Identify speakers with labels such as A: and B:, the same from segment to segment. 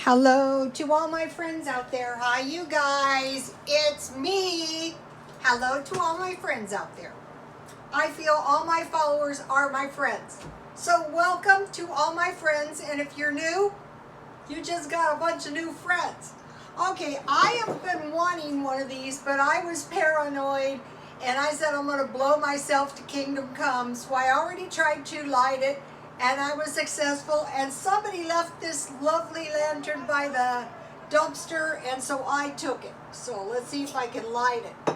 A: Hello to all my friends out there. Hi, you guys. It's me. Hello to all my friends out there. I feel all my followers are my friends. So welcome to all my friends. And if you're new, you just got a bunch of new friends. Okay, I have been wanting one of these, but I was paranoid and I said I'm going to blow myself to kingdom come. So I already tried to light it. And I was successful, and somebody left this lovely lantern by the dumpster, and so I took it. So let's see if I can light it.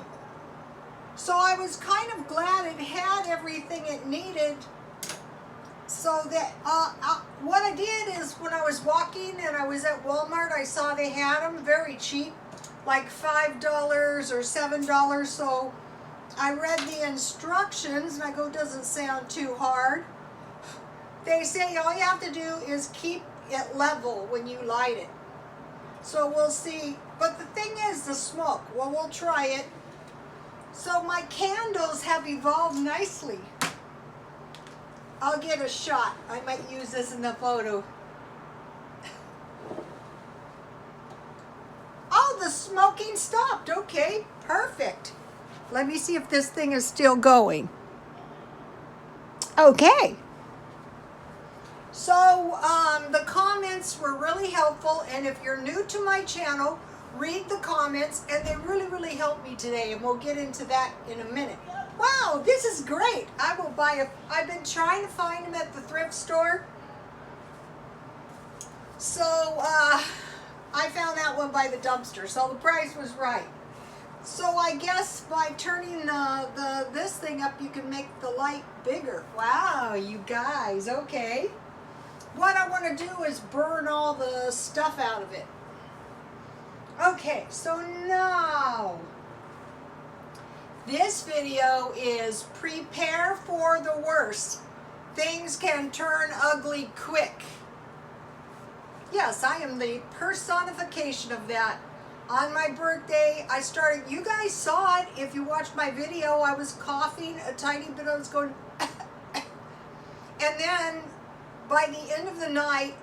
A: So I was kind of glad it had everything it needed. So that what I did is when I was walking and I was at Walmart, I saw they had them very cheap, like $5 or $7. So I read the instructions, and I go, doesn't sound too hard. They say all you have to do is keep it level when you light it. So we'll see. But the thing is the smoke. Well, we'll try it. So my candles have evolved nicely. I'll get a shot. I might use this in the photo. Oh, the smoking stopped. Okay, perfect. Let me see if this thing is still going. Okay. So the comments were really helpful, and if you're new to my channel, read the comments, and they really helped me today, and we'll get into that in a minute. Wow, this is great. I will buy I've been trying to find them at the thrift store. So I found that one by the dumpster, so the price was right. So I guess by turning this thing up, you can make the light bigger. Wow, you guys, okay. What I want to do is burn all the stuff out of it. Okay, so now this video is prepare for the worst. Things can turn ugly quick. Yes, I am the personification of that. On my birthday, I started, you guys saw it. If you watched my video, I was coughing a tiny bit. I was going, and then by the end of the night,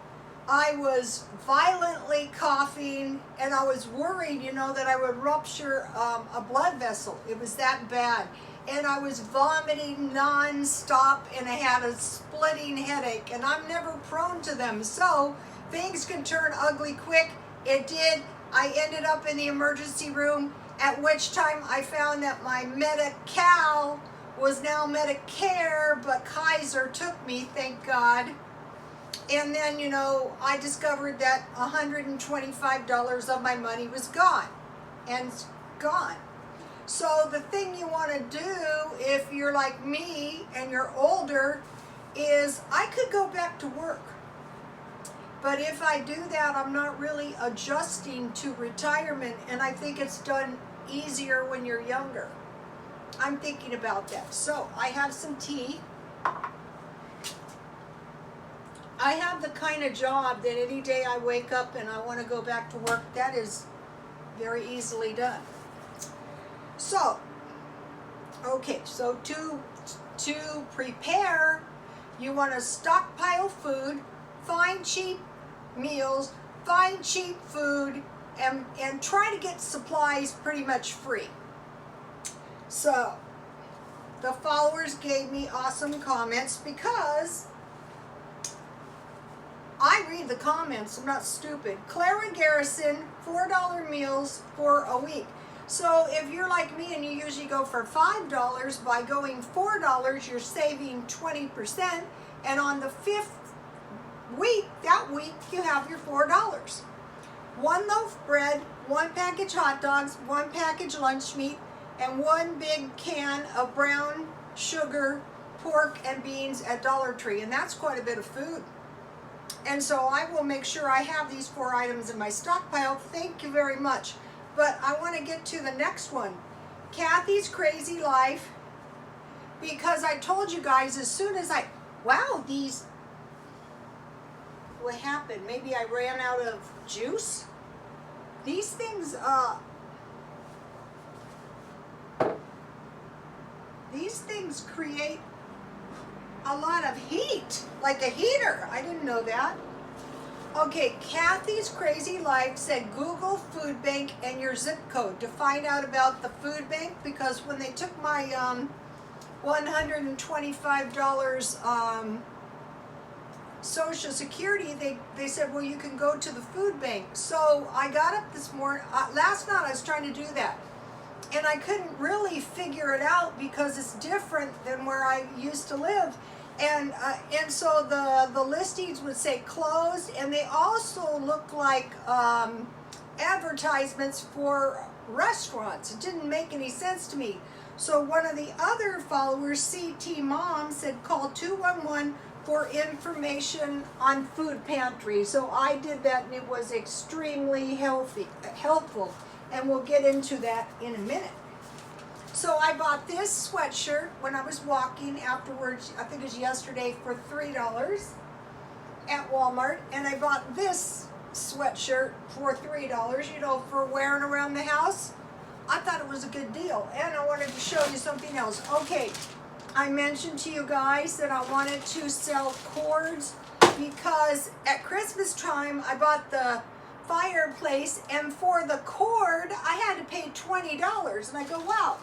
A: I was violently coughing, and I was worried, that I would rupture a blood vessel. It was that bad. And I was vomiting non-stop, and I had a splitting headache, and I'm never prone to them. So things can turn ugly quick. It did. I ended up in the emergency room, at which time I found that my Medi-Cal was now Medicare, but Kaiser took me, thank God. And then, I discovered that $125 of my money was gone. And it's gone. So the thing you want to do, if you're like me and you're older, is I could go back to work. But if I do that, I'm not really adjusting to retirement. And I think it's done easier when you're younger. I'm thinking about that. So I have some tea. I have the kind of job that any day I wake up and I want to go back to work, that is very easily done. So, okay, so to prepare, you want to stockpile food, find cheap meals, find cheap food, and try to get supplies pretty much free. So, the followers gave me awesome comments because I read the comments, I'm not stupid. Clara Garrison, $4 meals for a week. So if you're like me and you usually go for $5, by going $4, you're saving 20. And on the 5th week, that week, you have your $4. 1 loaf bread, 1 package hot dogs, 1 package lunch meat, and 1 big can of brown sugar, pork, and beans at Dollar Tree. And that's quite a bit of food. And so I will make sure I have these 4 items in my stockpile. Thank you very much. But I want to get to the next one. Kathy's Crazy Life. Because I told you guys as soon as wow, these, what happened? Maybe I ran out of juice? These things, create a lot of heat, like a heater. I didn't know that. Okay, Kathy's Crazy Life said Google food bank and your zip code to find out about the food bank, because when they took my $125 Social Security, they said, well, you can go to the food bank. So I got up this morning, last night I was trying to do that, and I couldn't really figure it out because it's different than where I used to live. And so the listings would say closed, and they also look like advertisements for restaurants. It didn't make any sense to me. So one of the other followers, CT Mom, said call 211 for information on food pantry. So I did that, and it was extremely helpful, and we'll get into that in a minute. So I bought this sweatshirt when I was walking afterwards, I think it was yesterday, for $3 at Walmart. And I bought this sweatshirt for $3, you know, for wearing around the house. I thought it was a good deal. And I wanted to show you something else. Okay, I mentioned to you guys that I wanted to sell cords because at Christmas time I bought the fireplace, and for the cord I had to pay $20. And I go, wow,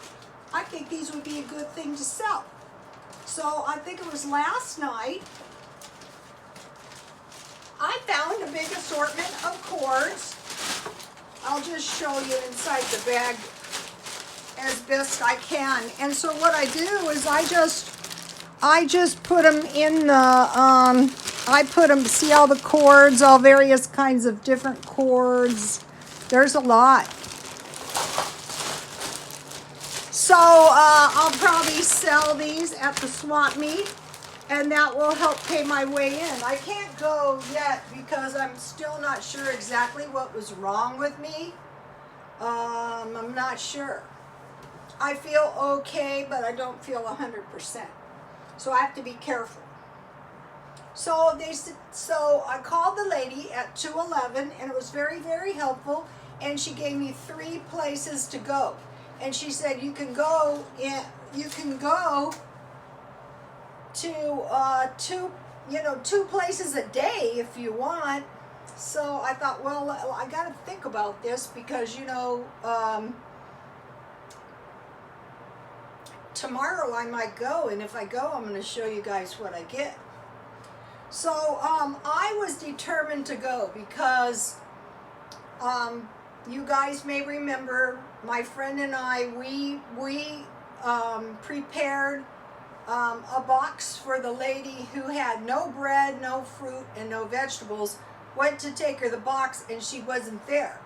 A: I think these would be a good thing to sell. So I think it was last night, I found a big assortment of cords. I'll just show you inside the bag as best I can. And so what I do is I just put them in the, I put them, see all the cords, all various kinds of different cords. There's a lot. So I'll probably sell these at the swap meet, and that will help pay my way in. I can't go yet because I'm still not sure exactly what was wrong with me. I'm not sure. I feel okay, but I don't feel 100%. So I have to be careful. So I called the lady at 211, and it was very, very helpful, and she gave me 3 places to go. And she said you can go to 2 places a day if you want. So I thought, well, I got to think about this because, you know, tomorrow I might go, and if I go, I'm going to show you guys what I get. So I was determined to go because you guys may remember my friend and I, we prepared a box for the lady who had no bread, no fruit, and no vegetables. Went to take her the box, and she wasn't there.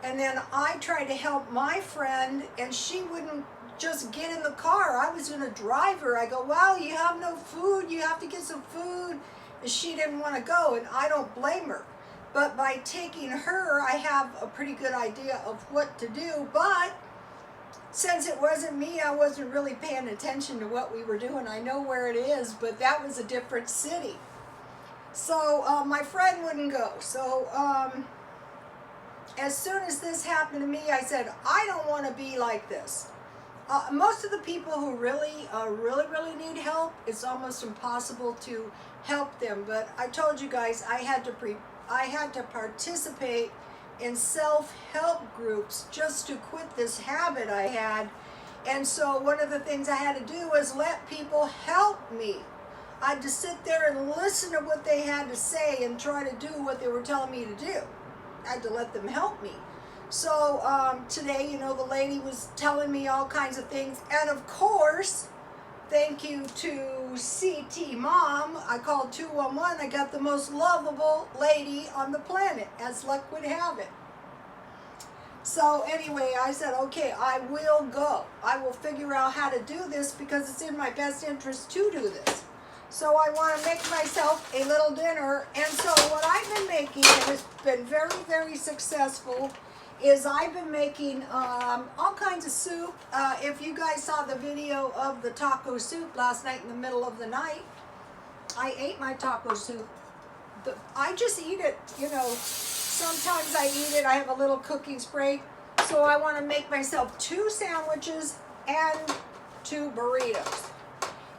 A: And then I tried to help my friend, and she wouldn't just get in the car. I was going to drive her. I go, well, you have no food. You have to get some food. And she didn't want to go, and I don't blame her. But by taking her, I have a pretty good idea of what to do. But since it wasn't me, I wasn't really paying attention to what we were doing. I know where it is, but that was a different city. So my friend wouldn't go. So as soon as this happened to me, I said, I don't want to be like this. Most of the people who really need help, it's almost impossible to help them. But I told you guys I had to participate in self-help groups just to quit this habit I had. And so one of the things I had to do was let people help me. I had to sit there and listen to what they had to say and try to do what they were telling me to do. I had to let them help me. So today, you know, the lady was telling me all kinds of things. And of course, thank you to CT Mom, I called 211. I got the most lovable lady on the planet, as luck would have it. So anyway, I said, okay, I will go. I will figure out how to do this because it's in my best interest to do this. So I want to make myself a little dinner. And so what I've been making, and it's been very, very successful, is I've been making all kinds of soup. If you guys saw the video of the taco soup last night in the middle of the night, I ate my taco soup. I just eat it, you know. Sometimes I eat it. I have a little cooking spray. So I want to make myself 2 sandwiches and 2 burritos.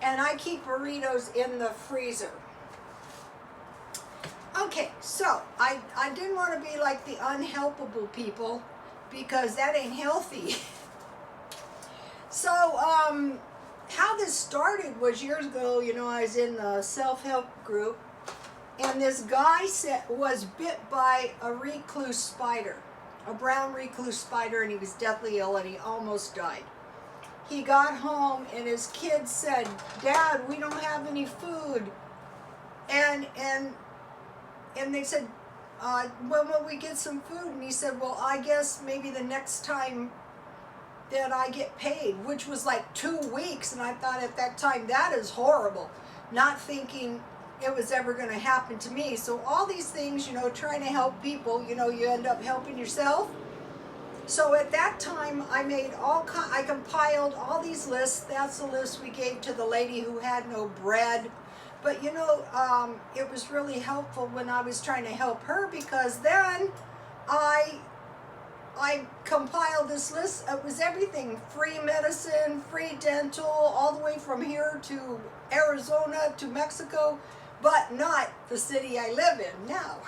A: And I keep burritos in the freezer. Okay, so I didn't want to be like the unhelpable people because that ain't healthy. So, how this started was years ago, you know, I was in the self-help group, and this guy was bit by a recluse spider, a brown recluse spider, and he was deathly ill and he almost died. He got home and his kids said, "Dad, we don't have any food." And they said, "When will we get some food?" And he said, "Well, I guess maybe the next time that I get paid," which was like 2 weeks. And I thought at that time, that is horrible, not thinking it was ever going to happen to me. So all these things, you know, trying to help people, you know, you end up helping yourself. So at that time, I compiled all these lists. That's the list we gave to the lady who had no bread. But you know, it was really helpful when I was trying to help her, because then I compiled this list. It was everything: free medicine, free dental, all the way from here to Arizona to Mexico, but not the city I live in now.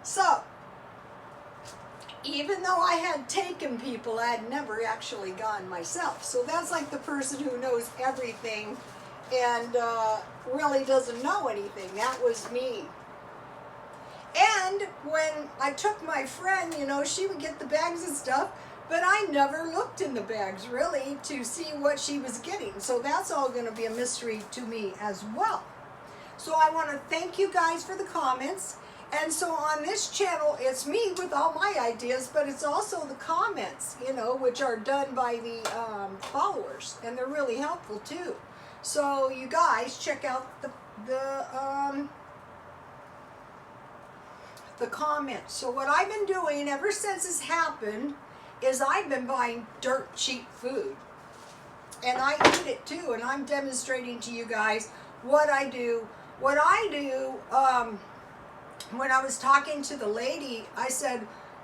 A: So, even though I had taken people, I had never actually gone myself. So that's like the person who knows everything and really doesn't know anything. That was me. And when I took my friend, you know, she would get the bags and stuff, but I never looked in the bags really to see what she was getting. So that's all going to be a mystery to me as well. So I want to thank you guys for the comments. And so on this channel, it's me with all my ideas, but it's also the comments, you know, which are done by the followers, and they're really helpful too. So you guys check out the comments. So what I've been doing ever since this happened is I've been buying dirt cheap food, and I eat it too. And I'm demonstrating to you guys what I do. What I do. When I was talking to the lady,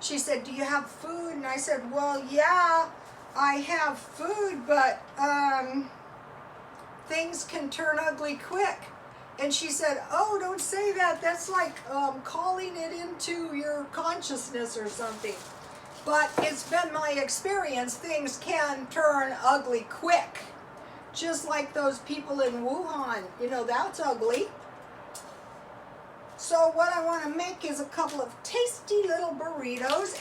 A: she said, "Do you have food?" And I said, "Well, yeah, I have food, but things can turn ugly quick." And she said, "Oh, don't say that. That's like calling it into your consciousness or something." But it's been my experience, things can turn ugly quick. Just like those people in Wuhan, you know, that's ugly. So what I want to make is a couple of tasty little burritos,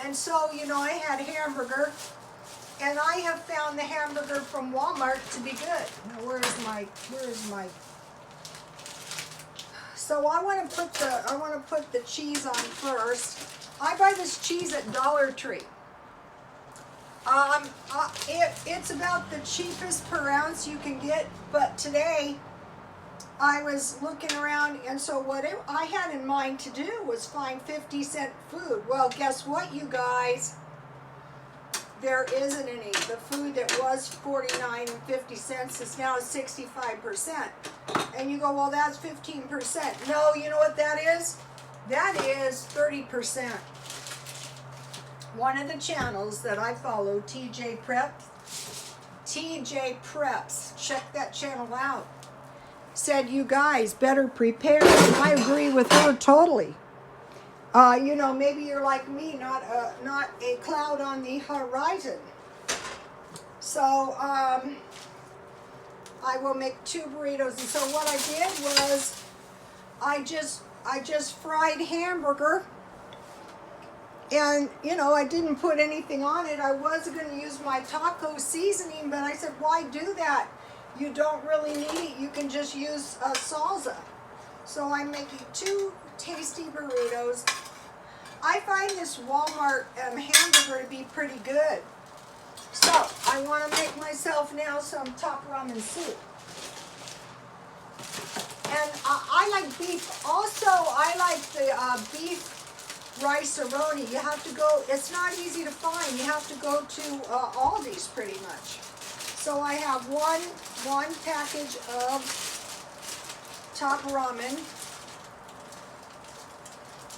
A: and so, you know, I had hamburger, and I have found the hamburger from Walmart to be good. Now, where is my, so I want to put the cheese on first. I buy this cheese at Dollar Tree. It's about the cheapest per ounce you can get, but today I was looking around, and so what I had in mind to do was find 50-cent food. Well, guess what, you guys? There isn't any. The food that was 49 and 50 cents is now 65%. And you go, "Well, that's 15%. No, you know what that is? That is 30%. One of the channels that I follow, TJ Preps, check that channel out, said you guys better prepare. And I agree with her totally. You know, maybe you're like me, not a cloud on the horizon. So I will make 2 burritos. And so what I did was I just fried hamburger, and you know, I didn't put anything on it. I was going to use my taco seasoning, but I said, why do that? You don't really need it. You can just use salsa. So I'm making 2 tasty burritos. I find this Walmart hamburger to be pretty good. So I want to make myself now some top ramen soup. And I like beef. Also, I like the beef rice-a-roni. You have to go, it's not easy to find. You have to go to Aldi's pretty much. So I have one package of top ramen.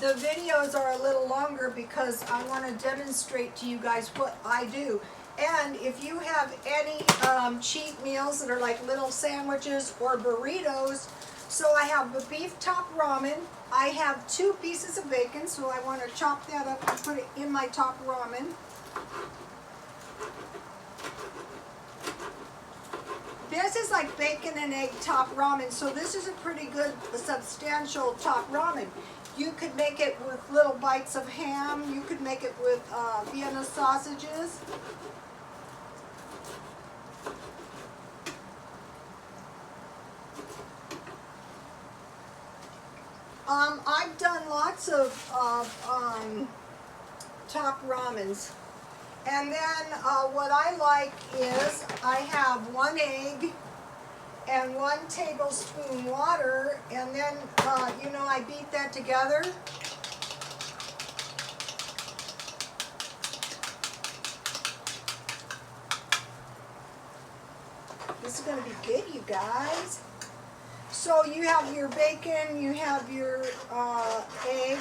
A: The videos are a little longer because I want to demonstrate to you guys what I do. And if you have any cheat meals that are like little sandwiches or burritos, So I have the beef top ramen. I have 2 pieces of bacon, so I want to chop that up and put it in my top ramen. This is like bacon and egg top ramen, so this is a pretty good, substantial top ramen. You could make it with little bites of ham. You could make it with Vienna sausages. I've done lots of top ramens. And then what I like is I have 1 egg and 1 tablespoon water, and then, you know, I beat that together. This is going to be good, you guys. So you have your bacon, you have your egg,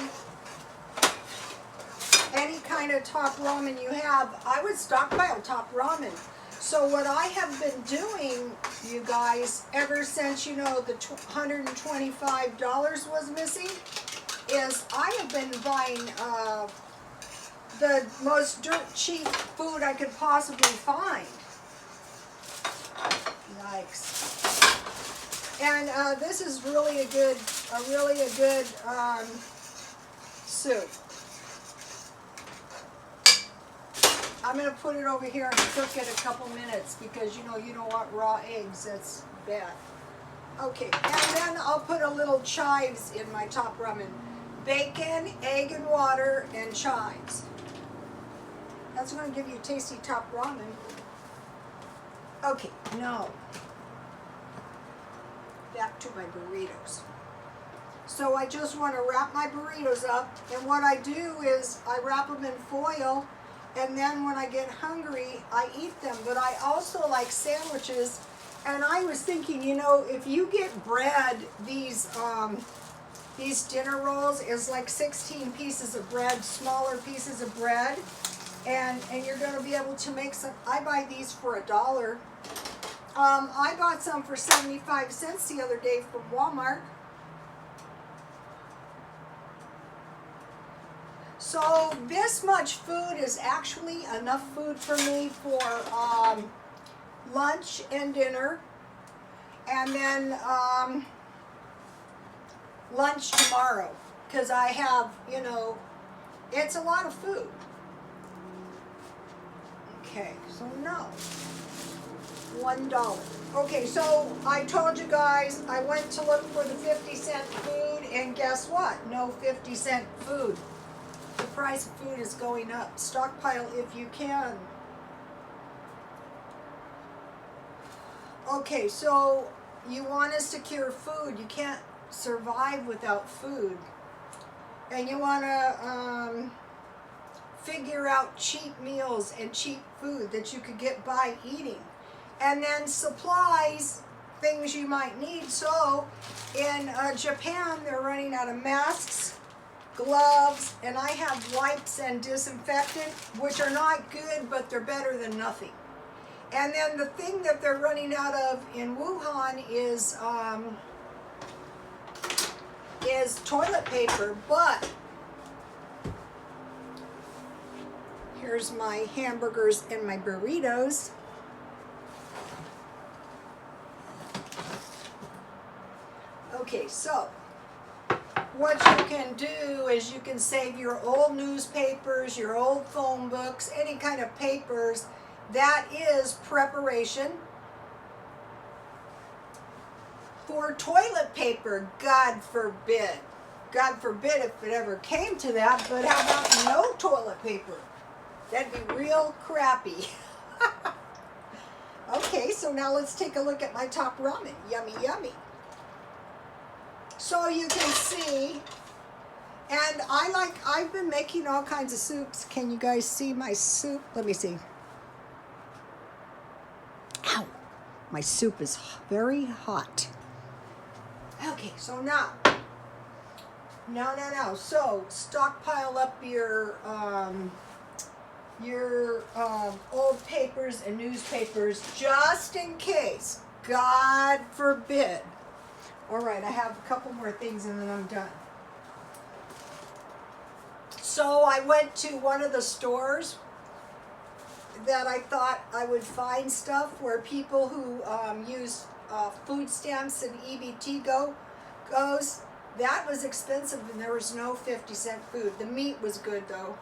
A: any kind of top ramen you have. I would stockpile top ramen. So what I have been doing, you guys, ever since, you know, the $125 was missing, is I have been buying the most dirt cheap food I could possibly find. Yikes. And this is really a good soup. I'm going to put it over here and cook it a couple minutes because, you know, you don't want raw eggs. That's bad. Okay, and then I'll put a little chives in my top ramen. Bacon, egg and water, and chives. That's going to give you tasty top ramen. Okay, now back to my burritos. So I just want to wrap my burritos up, and what I do is I wrap them in foil, and then when I get hungry, I eat them. But I also like sandwiches, and I was thinking, you know, if you get bread, these dinner rolls is like 16 pieces of bread, smaller pieces of bread, and you're going to be able to make some. I buy these for $1. I bought some for 75 cents the other day from Walmart. So this much food is actually enough food for me for lunch and dinner, and then lunch tomorrow, because I have, you know, it's a lot of food. Okay, so no. $1. Okay, so I told you guys I went to look for the 50-cent food, and guess what? No 50-cent food. The price of food is going up. Stockpile if you can. Okay, so you want to secure food. You can't survive without food. And you want to figure out cheap meals and cheap food that you could get by eating. And then supplies, things you might need. So in Japan, they're running out of masks, gloves, and I have wipes and disinfectant, which are not good, but they're better than nothing. And then the thing that they're running out of in Wuhan is toilet paper. But here's my hamburgers and my burritos. Okay, so what you can do is you can save your old newspapers, your old phone books, any kind of papers. That is preparation for toilet paper, God forbid. God forbid if it ever came to that, but how about no toilet paper? That'd be real crappy. Okay, so now let's take a look at my top ramen. Yummy, yummy. So you can see, and I've been making all kinds of soups. Can you guys see my soup? Let me see. Ow! My soup is very hot. Okay, so now. So stockpile up your old papers and newspapers just in case, God forbid, All right, I have a couple more things and then I'm done. So I went to one of the stores that I thought I would find stuff where people who use food stamps and EBT goes. That was expensive and there was no 50-cent food. The meat was good though.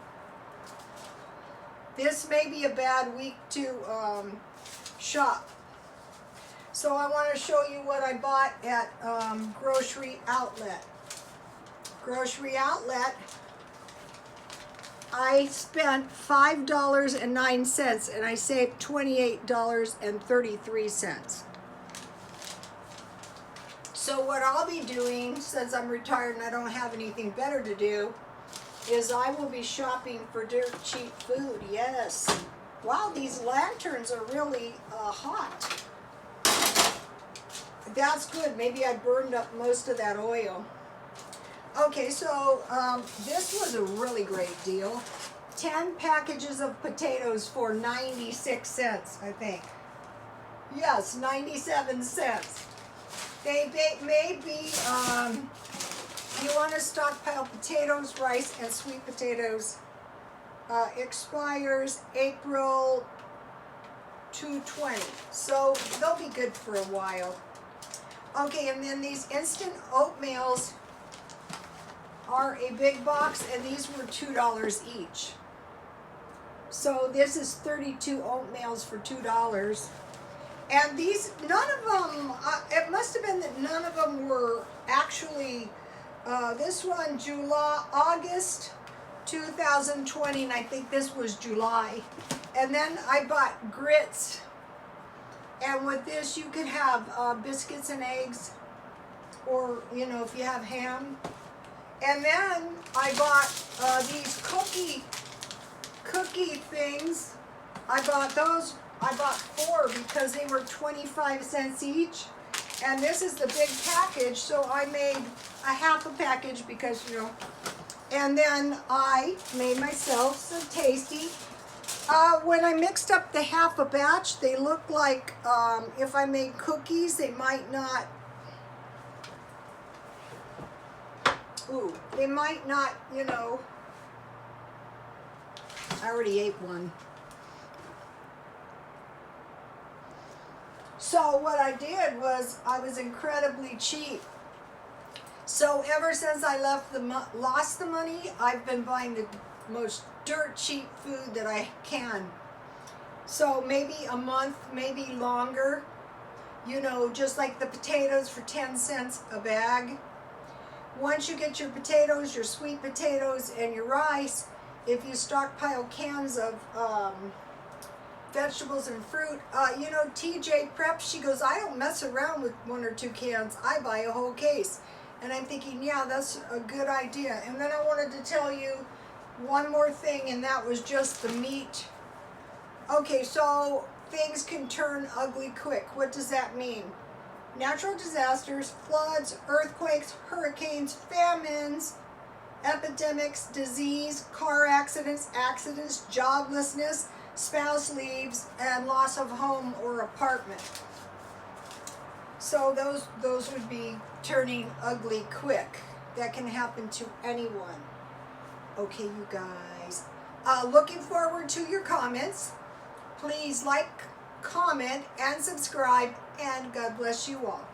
A: This may be a bad week to shop. So I want to show you what I bought at Grocery Outlet. Grocery Outlet, I spent $5.09 and I saved $28.33. So what I'll be doing, since I'm retired and I don't have anything better to do, is I will be shopping for dirt cheap food. Yes. Wow, these lanterns are really hot. That's good. Maybe I burned up most of that oil. Okay, so this was a really great deal. 10 packages of potatoes for 96 cents, I think. Yes, 97 cents. They may be, you want to stockpile potatoes, rice, and sweet potatoes. Expires April 2/20. So they'll be good for a while. Okay, and then these instant oatmeals are a big box, and these were $2 each. So this is 32 oatmeals for $2. And these, none of them, it must have been that none of them were actually, this one, August 2020, and I think this was July. And then I bought grits. And with this, you could have biscuits and eggs, or, you know, if you have ham. And then I bought these cookie things. I bought those. I bought 4 because they were 25 cents each. And this is the big package, so I made a half a package because, you know. And then I made myself some tasty. When I mixed up the half a batch, they looked like if I made cookies, they might not. They might not, you know. I already ate one. So what I did was I was incredibly cheap. So ever since I lost the money, I've been buying the most dirt cheap food that I can. So maybe a month, maybe longer. You know, just like the potatoes for 10 cents a bag. Once you get your potatoes, your sweet potatoes, and your rice, if you stockpile cans of vegetables and fruit, you know, TJ Prep, she goes, I don't mess around with 1 or 2 cans. I buy a whole case. And I'm thinking, yeah, that's a good idea. And then I wanted to tell you one more thing, and that was just the meat. Okay, so things can turn ugly quick. What does that mean? Natural disasters, floods, earthquakes, hurricanes, famines, epidemics, disease, car accidents, joblessness, spouse leaves, and loss of home or apartment. So those would be turning ugly quick. That can happen to anyone. Okay, you guys. Looking forward to your comments. Please like, comment, and subscribe, and God bless you all.